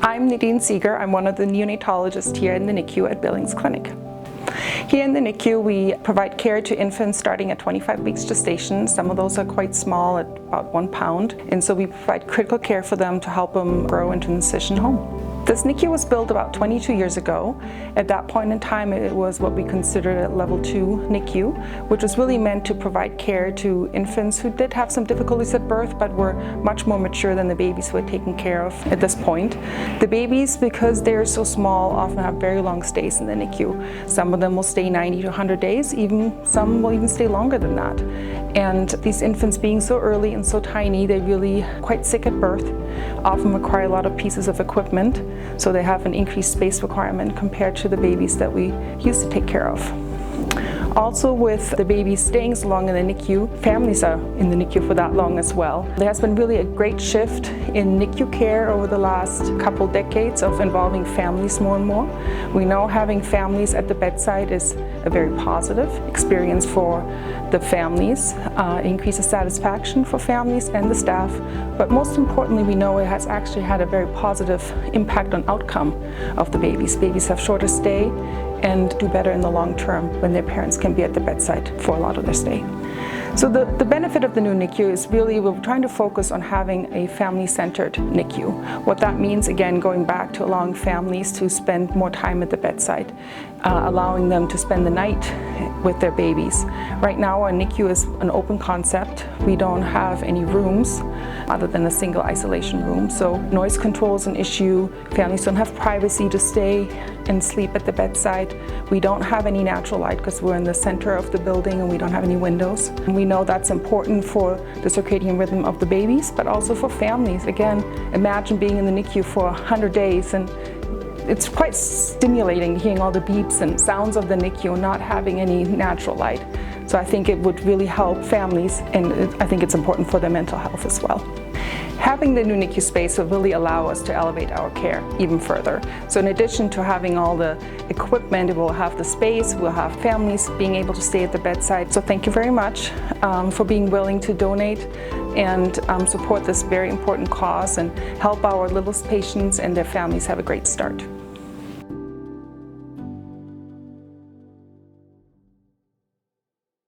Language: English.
I'm Nadine Seeger. I'm one of the neonatologists here in the NICU at Billings Clinic. Here in the NICU, we provide care to infants starting at 25 weeks gestation. Some of those are quite small, at about 1 pound, and so we provide critical care for them to help them grow and transition home. This NICU was built about 22 years ago. At that point in time, it was what we considered a level 2 NICU, which was really meant to provide care to infants who did have some difficulties at birth, but were much more mature than the babies who were taken care of at this point. The babies, because they're so small, often have very long stays in the NICU. Some of them will stay 90 to 100 days, some will even stay longer than that. And these infants being so early and so tiny, they're really quite sick at birth, often require a lot of pieces of equipment, so they have an increased space requirement compared to the babies that we used to take care of. Also, with the babies staying so long in the NICU, families are in the NICU for that long as well. There has been really a great shift in NICU care over the last couple decades of involving families more and more. We know having families at the bedside is a very positive experience for the families, increases satisfaction for families and the staff, but most importantly, we know it has actually had a very positive impact on outcome of the babies. Babies have shorter stay and do better in the long term when their parents can be at the bedside for a lot of their stay. So the benefit of the new NICU is really we're trying to focus on having a family-centered NICU. What that means, again, going back to allowing families to spend more time at the bedside, allowing them to spend the night with their babies. Right now our NICU is an open concept. We don't have any rooms other than a single isolation room. So noise control is an issue. Families don't have privacy to stay and sleep at the bedside. We don't have any natural light because we're in the center of the building and we don't have any windows. And we know that's important for the circadian rhythm of the babies, but also for families. Again, imagine being in the NICU for 100 days and it's quite stimulating hearing all the beeps and sounds of the NICU and not having any natural light. So I think it would really help families, and I think it's important for their mental health as well. Having the new NICU space will really allow us to elevate our care even further. So in addition to having all the equipment, we'll have the space, we'll have families being able to stay at the bedside. So thank you very much for being willing to donate and support this very important cause and help our littlest patients and their families have a great start.